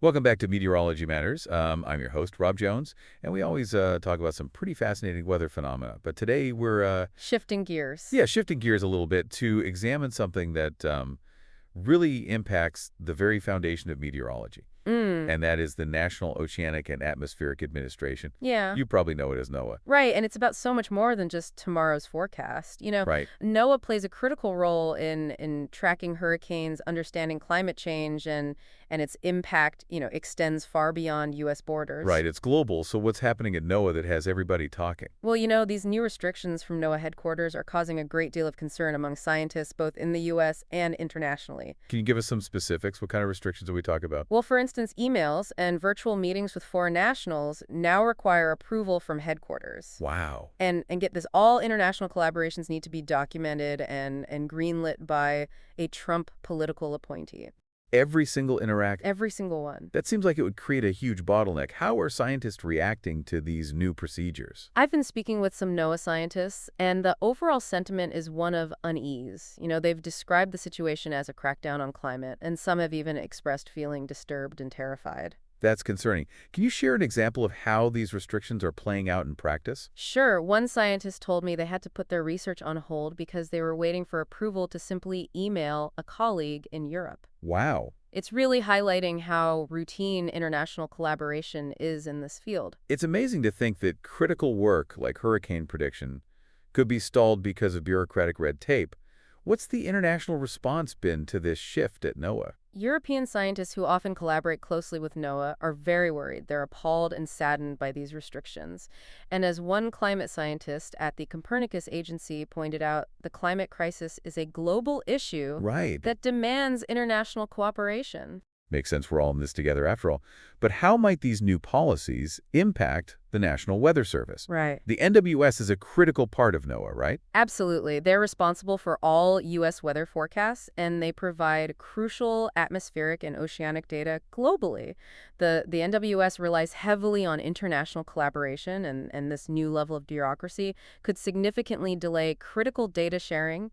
Welcome back to Meteorology Matters. I'm your host, Rob Jones, and we always talk about some pretty fascinating weather phenomena. But today we're, Shifting gears. yeah, shifting gears a little bit to examine something that really impacts the very foundation of meteorology, Mm, and that is the National Oceanic and Atmospheric Administration. yeah. You probably know it as NOAA, Right, and it's about so much more than just tomorrow's forecast. right? NOAA plays a critical role in tracking hurricanes, understanding climate change, and its impact, extends far beyond U.S. borders. Right, it's global, so what's happening at NOAA that has everybody talking? Well, these new restrictions from NOAA headquarters are causing a great deal of concern among scientists both in the U.S. and internationally. Can you give us some specifics? What kind of restrictions are we talking about? Well, for instance, emails and virtual meetings with foreign nationals now require approval from headquarters. Wow. And get this, all international collaborations need to be documented and greenlit by a Trump political appointee. Every single interact. Every single one. That seems like it would create a huge bottleneck. How are scientists reacting to these new procedures? I've been speaking with some NOAA scientists, and the overall sentiment is one of unease. They've described the situation as a crackdown on climate, and some have even expressed feeling disturbed and terrified. That's concerning. Can you share an example of how these restrictions are playing out in practice? Sure, one scientist told me they had to put their research on hold because they were waiting for approval to simply email a colleague in Europe. Wow. It's really highlighting how routine international collaboration is in this field. It's amazing to think that critical work like hurricane prediction could be stalled because of bureaucratic red tape. What's the international response been to this shift at NOAA? European scientists who often collaborate closely with NOAA are very worried. They're appalled and saddened by these restrictions. And as one climate scientist at the Copernicus Agency pointed out, the climate crisis is a global issue Right. that demands international cooperation. Makes sense, we're all in this together after all. But how might these new policies impact the National Weather Service? Right. The NWS is a critical part of NOAA, right? Absolutely. They're responsible for all U.S. weather forecasts, and they provide crucial atmospheric and oceanic data globally. The NWS relies heavily on international collaboration, and this new level of bureaucracy could significantly delay critical data sharing,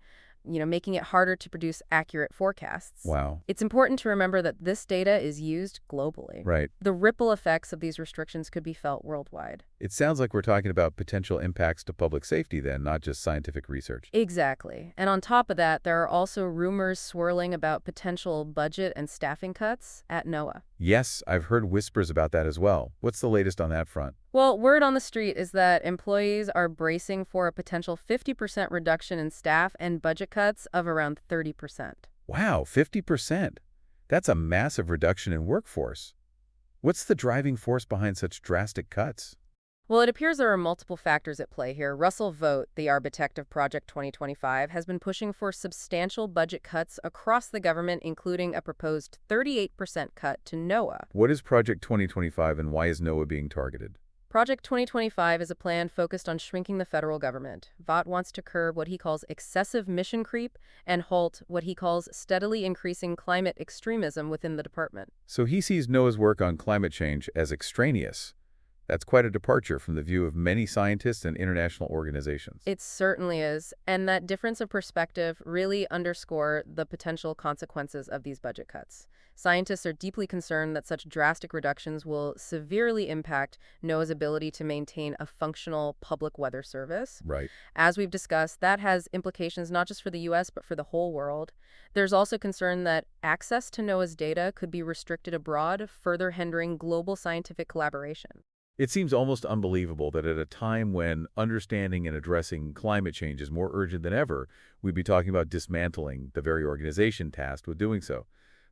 making it harder to produce accurate forecasts. Wow. It's important to remember that this data is used globally. Right. The ripple effects of these restrictions could be felt worldwide. It sounds like we're talking about potential impacts to public safety then, not just scientific research. Exactly. And on top of that, there are also rumors swirling about potential budget and staffing cuts at NOAA. Yes, I've heard whispers about that as well. What's the latest on that front? Well, word on the street is that employees are bracing for a potential 50% reduction in staff and budget cuts of around 30%. Wow, 50%. That's a massive reduction in workforce. What's the driving force behind such drastic cuts? Well, it appears there are multiple factors at play here. Russell Vogt, the architect of Project 2025, has been pushing for substantial budget cuts across the government, including a proposed 38% cut to NOAA. What is Project 2025 and why is NOAA being targeted? Project 2025 is a plan focused on shrinking the federal government. Vought wants to curb what he calls excessive mission creep and halt what he calls steadily increasing climate extremism within the department. So he sees NOAA's work on climate change as extraneous. That's quite a departure from the view of many scientists and international organizations. It certainly is, and that difference of perspective really underscore the potential consequences of these budget cuts. Scientists are deeply concerned that such drastic reductions will severely impact NOAA's ability to maintain a functional public weather service. Right. As we've discussed, that has implications not just for the U.S., but for the whole world. There's also concern that access to NOAA's data could be restricted abroad, further hindering global scientific collaboration. It seems almost unbelievable that at a time when understanding and addressing climate change is more urgent than ever, we'd be talking about dismantling the very organization tasked with doing so.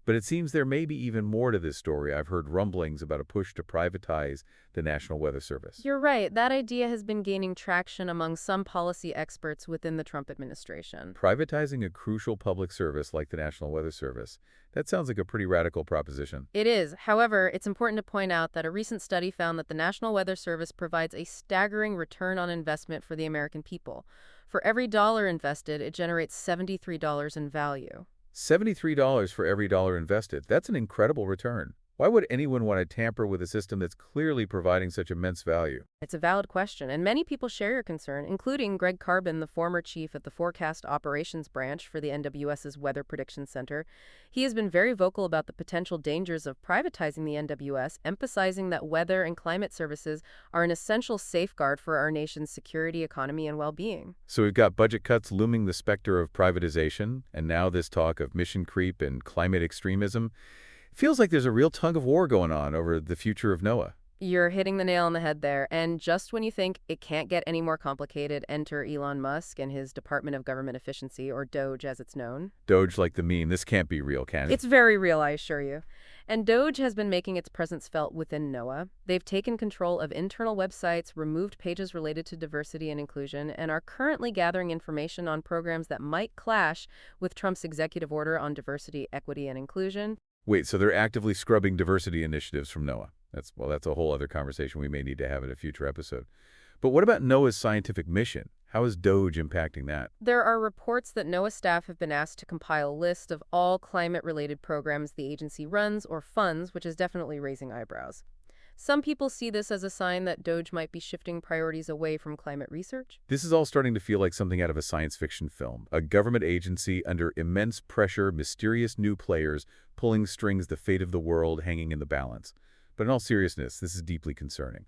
But it seems there may be even more to this story. I've heard rumblings about a push to privatize the National Weather Service. You're right. That idea has been gaining traction among some policy experts within the Trump administration. Privatizing a crucial public service like the National Weather Service, that sounds like a pretty radical proposition. It is. However, it's important to point out that a recent study found that the National Weather Service provides a staggering return on investment for the American people. For every dollar invested, it generates $73 in value. $73 for every dollar invested. That's an incredible return. Why would anyone want to tamper with a system that's clearly providing such immense value? It's a valid question, and many people share your concern, including Greg Carbon, the former chief at the Forecast Operations Branch for the NWS's Weather Prediction Center. He has been very vocal about the potential dangers of privatizing the NWS, emphasizing that weather and climate services are an essential safeguard for our nation's security, economy, and well-being. So we've got budget cuts looming the specter of privatization, and now this talk of mission creep and climate extremism. Feels like there's a real tug of war going on over the future of NOAA. You're hitting the nail on the head there. And just when you think it can't get any more complicated, enter Elon Musk and his Department of Government Efficiency, or DOGE as it's known. Doge like the meme. This can't be real, can it? It's very real, I assure you. And DOGE has been making its presence felt within NOAA. They've taken control of internal websites, removed pages related to diversity and inclusion, and are currently gathering information on programs that might clash with Trump's executive order on diversity, equity, and inclusion. Wait, so they're actively scrubbing diversity initiatives from NOAA. That's a whole other conversation we may need to have in a future episode. But what about NOAA's scientific mission? How is DOGE impacting that? There are reports that NOAA staff have been asked to compile a list of all climate-related programs the agency runs or funds, which is definitely raising eyebrows. Some people see this as a sign that DOGE might be shifting priorities away from climate research. This is all starting to feel like something out of a science fiction film. A government agency under immense pressure, mysterious new players, pulling strings, the fate of the world hanging in the balance. But in all seriousness, this is deeply concerning.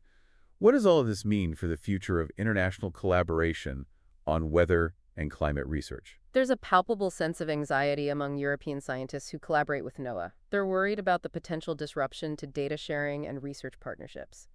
What does all of this mean for the future of international collaboration on weather and climate research? There's a palpable sense of anxiety among European scientists who collaborate with NOAA. They're worried about the potential disruption to data sharing and research partnerships.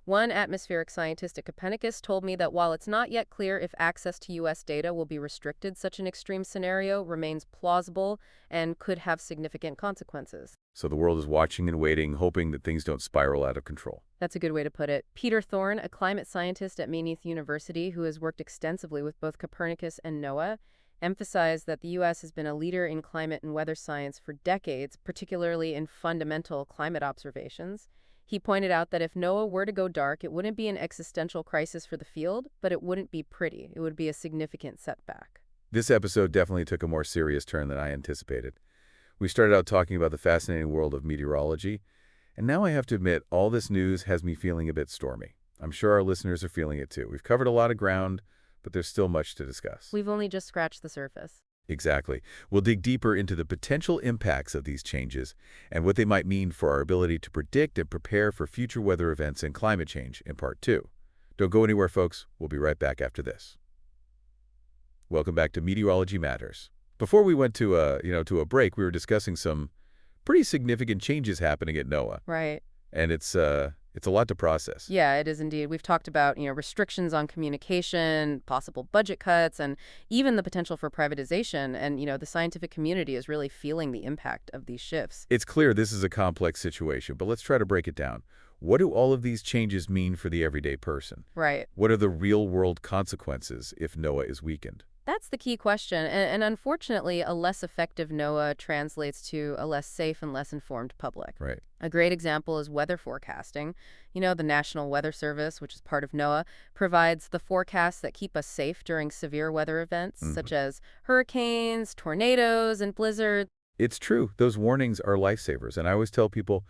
One atmospheric scientist at Copernicus told me that while it's not yet clear if access to U.S. data will be restricted, such an extreme scenario remains plausible and could have significant consequences. So the world is watching and waiting, hoping that things don't spiral out of control. That's a good way to put it. Peter Thorne, a climate scientist at Maynooth University who has worked extensively with both Copernicus and NOAA, emphasized that the U.S. has been a leader in climate and weather science for decades, particularly in fundamental climate observations. He pointed out that if NOAA were to go dark, it wouldn't be an existential crisis for the field, but it wouldn't be pretty. It would be a significant setback. This episode definitely took a more serious turn than I anticipated. We started out talking about the fascinating world of meteorology, and now I have to admit, all this news has me feeling a bit stormy. I'm sure our listeners are feeling it too. We've covered a lot of ground, but there's still much to discuss. We've only just scratched the surface. Exactly. We'll dig deeper into the potential impacts of these changes and what they might mean for our ability to predict and prepare for future weather events and climate change in Part 2. Don't go anywhere, folks. We'll be right back after this. Welcome back to Meteorology Matters. Before we went to a break, we were discussing some pretty significant changes happening at NOAA. Right. And it's a lot to process. Yeah, it is indeed. We've talked about, restrictions on communication, possible budget cuts, and even the potential for privatization. And, the scientific community is really feeling the impact of these shifts. It's clear this is a complex situation, but let's try to break it down. What do all of these changes mean for the everyday person? Right. What are the real-world consequences if NOAA is weakened? That's the key question. And unfortunately, a less effective NOAA translates to a less safe and less informed public. Right. A great example is weather forecasting. The National Weather Service, which is part of NOAA, provides the forecasts that keep us safe during severe weather events, such as hurricanes, tornadoes, and blizzards. It's true. Those warnings are lifesavers. And I always tell people,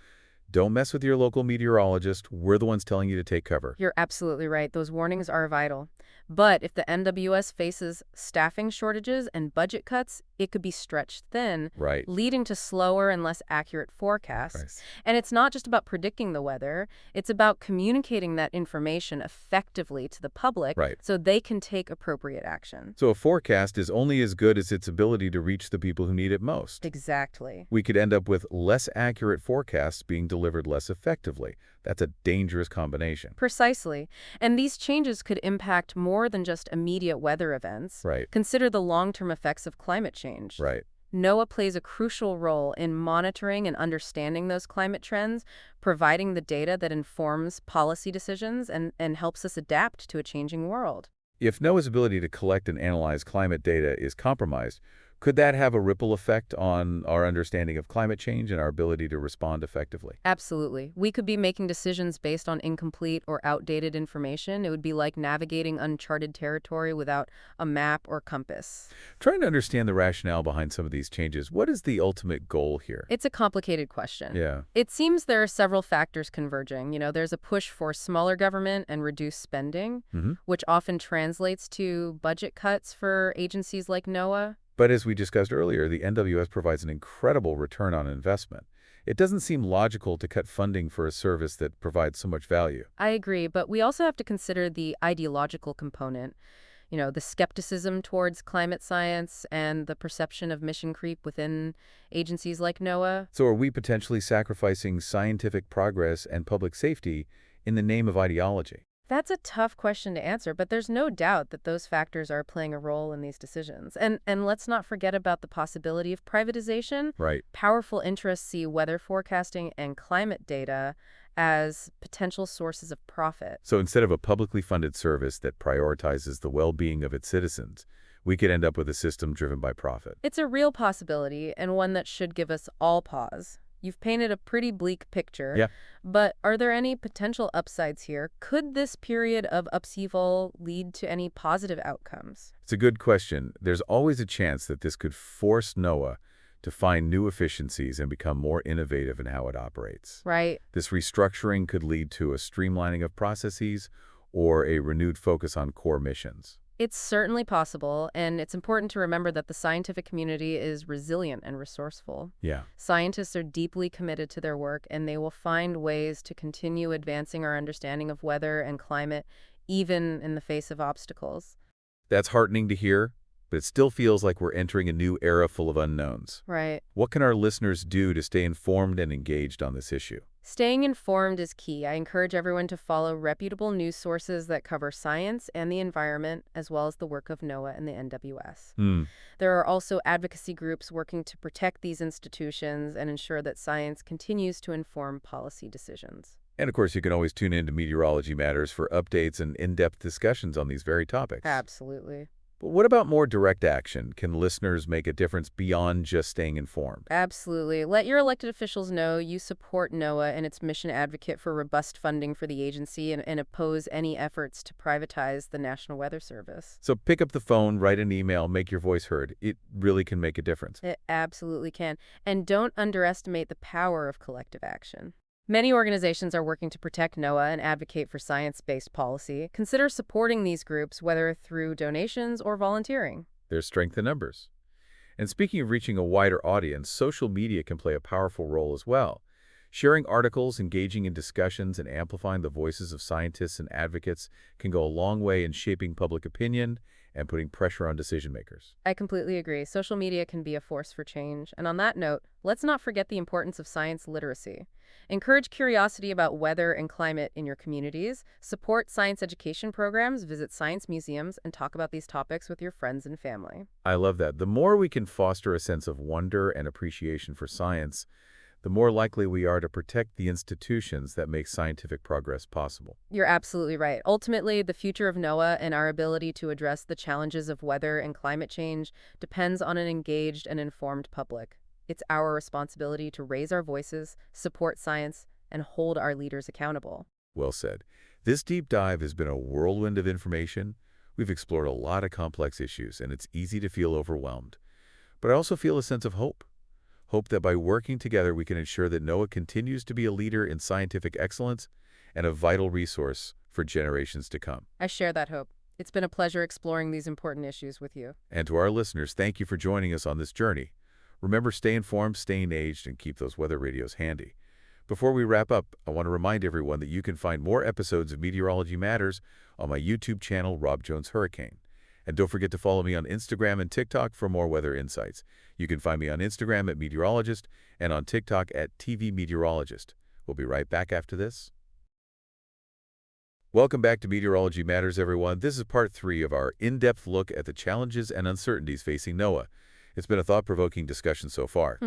don't mess with your local meteorologist. We're the ones telling you to take cover. You're absolutely right. Those warnings are vital. But if the NWS faces staffing shortages and budget cuts, it could be stretched thin, Right. leading to slower and less accurate forecasts. Right. And it's not just about predicting the weather. It's about communicating that information effectively to the public Right. so they can take appropriate action. So a forecast is only as good as its ability to reach the people who need it most. Exactly. We could end up with less accurate forecasts being delivered less effectively. That's a dangerous combination. Precisely. And these changes could impact more than just immediate weather events. Right. Consider the long-term effects of climate change. Right. NOAA plays a crucial role in monitoring and understanding those climate trends, providing the data that informs policy decisions and helps us adapt to a changing world. If NOAA's ability to collect and analyze climate data is compromised, Could that have a ripple effect on our understanding of climate change and our ability to respond effectively? Absolutely. We could be making decisions based on incomplete or outdated information. It would be like navigating uncharted territory without a map or compass. Trying to understand the rationale behind some of these changes, what is the ultimate goal here? It's a complicated question. Yeah. It seems there are several factors converging. There's a push for smaller government and reduced spending, hmm which often translates to budget cuts for agencies like NOAA. But as we discussed earlier, the NWS provides an incredible return on investment. It doesn't seem logical to cut funding for a service that provides so much value. I agree, but we also have to consider the ideological component. The skepticism towards climate science and the perception of mission creep within agencies like NOAA. So are we potentially sacrificing scientific progress and public safety in the name of ideology? That's a tough question to answer, but there's no doubt that those factors are playing a role in these decisions. And let's not forget about the possibility of privatization. Right. Powerful interests see weather forecasting and climate data as potential sources of profit. So instead of a publicly funded service that prioritizes the well-being of its citizens, we could end up with a system driven by profit. It's a real possibility and one that should give us all pause. You've painted a pretty bleak picture, Yeah. but are there any potential upsides here? Could this period of upheaval lead to any positive outcomes? It's a good question. There's always a chance that this could force NOAA to find new efficiencies and become more innovative in how it operates. Right. This restructuring could lead to a streamlining of processes or a renewed focus on core missions. It's certainly possible, and it's important to remember that the scientific community is resilient and resourceful. Yeah. Scientists are deeply committed to their work, and they will find ways to continue advancing our understanding of weather and climate, even in the face of obstacles. That's heartening to hear, but it still feels like we're entering a new era full of unknowns. Right. What can our listeners do to stay informed and engaged on this issue? Staying informed is key. I encourage everyone to follow reputable news sources that cover science and the environment, as well as the work of NOAA and the NWS. There are also advocacy groups working to protect these institutions and ensure that science continues to inform policy decisions. And of course, you can always tune in to Meteorology Matters for updates and in-depth discussions on these very topics. Absolutely. But what about more direct action? Can listeners make a difference beyond just staying informed? Absolutely. Let your elected officials know you support NOAA and its mission advocate for robust funding for the agency and oppose any efforts to privatize the National Weather Service. So pick up the phone, write an email, make your voice heard. It really can make a difference. It absolutely can. And don't underestimate the power of collective action. Many organizations are working to protect NOAA and advocate for science-based policy. Consider supporting these groups, whether through donations or volunteering. There's strength in numbers. And speaking of reaching a wider audience, social media can play a powerful role as well. Sharing articles, engaging in discussions, and amplifying the voices of scientists and advocates can go a long way in shaping public opinion and putting pressure on decision makers. I completely agree. Social media can be a force for change. And on that note, let's not forget the importance of science literacy. Encourage curiosity about weather and climate in your communities. Support science education programs, visit science museums, and talk about these topics with your friends and family. I love that. The more we can foster a sense of wonder and appreciation for science, the more likely we are to protect the institutions that make scientific progress possible. You're absolutely right. Ultimately, the future of NOAA and our ability to address the challenges of weather and climate change depends on an engaged and informed public. It's our responsibility to raise our voices, support science, and hold our leaders accountable. Well said. This deep dive has been a whirlwind of information. We've explored a lot of complex issues, and it's easy to feel overwhelmed. But I also feel a sense of hope. Hope that by working together, we can ensure that NOAA continues to be a leader in scientific excellence and a vital resource for generations to come. I share that hope. It's been a pleasure exploring these important issues with you. And to our listeners, thank you for joining us on this journey. Remember, stay informed, stay engaged, and keep those weather radios handy. Before we wrap up, I want to remind everyone that you can find more episodes of Meteorology Matters on my YouTube channel, Rob Jones Hurricane. And don't forget to follow me on Instagram and TikTok for more weather insights. You can find me on Instagram at Meteorologist and on TikTok at TV Meteorologist. We'll be right back after this. Welcome back to Meteorology Matters, everyone. This is part 3 of our in-depth look at the challenges and uncertainties facing NOAA. It's been a thought-provoking discussion so far.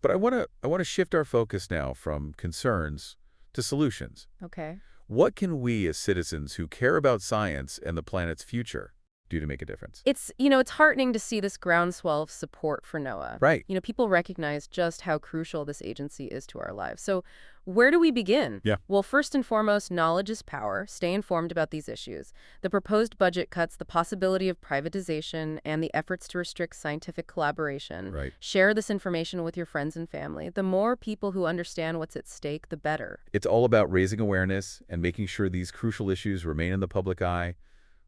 But I want to shift our focus now from concerns to solutions. Okay. What can we as citizens who care about science and the planet's future do to make a difference? It's heartening to see this groundswell of support for NOAA. Right. People recognize just how crucial this agency is to our lives. So where do we begin? Yeah. Well, first and foremost, knowledge is power. Stay informed about these issues. The proposed budget cuts, the possibility of privatization, and the efforts to restrict scientific collaboration. Right. Share this information with your friends and family. The more people who understand what's at stake, the better. It's all about raising awareness and making sure these crucial issues remain in the public eye.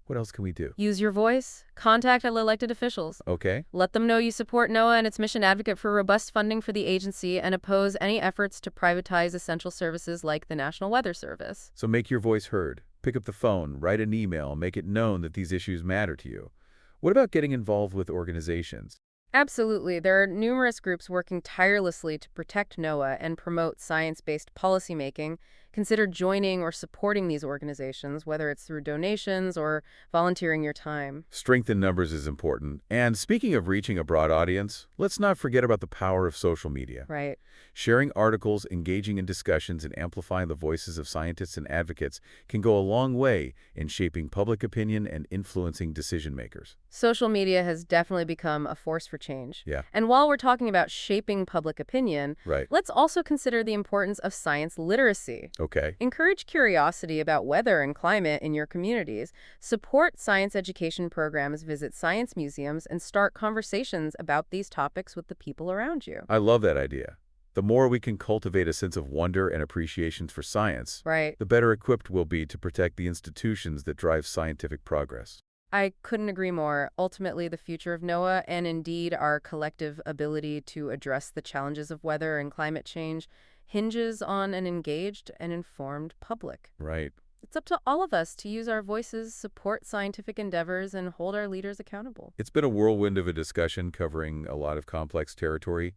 What else can we do? Use your voice. Contact elected officials. Okay. Let them know you support NOAA and its mission, advocate for robust funding for the agency, and oppose any efforts to privatize essential services like the National Weather Service. So make your voice heard. Pick up the phone, write an email, make it known that these issues matter to you. What about getting involved with organizations? Absolutely. There are numerous groups working tirelessly to protect NOAA and promote science-based policymaking. Consider joining or supporting these organizations, whether it's through donations or volunteering your time. Strength in numbers is important. And speaking of reaching a broad audience, let's not forget about the power of social media. Right. Sharing articles, engaging in discussions, and amplifying the voices of scientists and advocates can go a long way in shaping public opinion and influencing decision makers. Social media has definitely become a force for change. Yeah. And while we're talking about shaping public opinion, Right. let's also consider the importance of science literacy. Okay. Encourage curiosity about weather and climate in your communities. Support science education programs, visit science museums, and start conversations about these topics with the people around you. I love that idea. The more we can cultivate a sense of wonder and appreciation for science, Right. the better equipped we'll be to protect the institutions that drive scientific progress. I couldn't agree more. Ultimately, the future of NOAA, and indeed our collective ability to address the challenges of weather and climate change, hinges on an engaged and informed public. Right. It's up to all of us to use our voices, support scientific endeavors, and hold our leaders accountable. It's been a whirlwind of a discussion covering a lot of complex territory,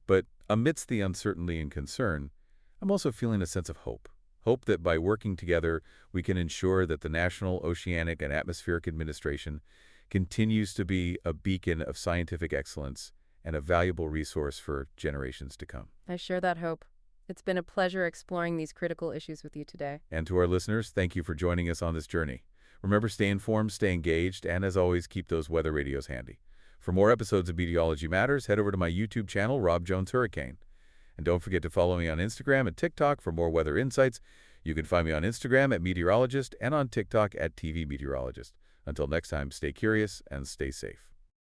but amidst the uncertainty and concern, I'm also feeling a sense of hope. Hope that by working together, we can ensure that the National Oceanic and Atmospheric Administration continues to be a beacon of scientific excellence and a valuable resource for generations to come. I share that hope. It's been a pleasure exploring these critical issues with you today. And to our listeners, thank you for joining us on this journey. Remember, stay informed, stay engaged, and as always, keep those weather radios handy. For more episodes of Meteorology Matters, head over to my YouTube channel, Rob Jones Hurricane. And don't forget to follow me on Instagram and TikTok for more weather insights. You can find me on Instagram at Meteorologist and on TikTok at TV Meteorologist. Until next time, stay curious and stay safe.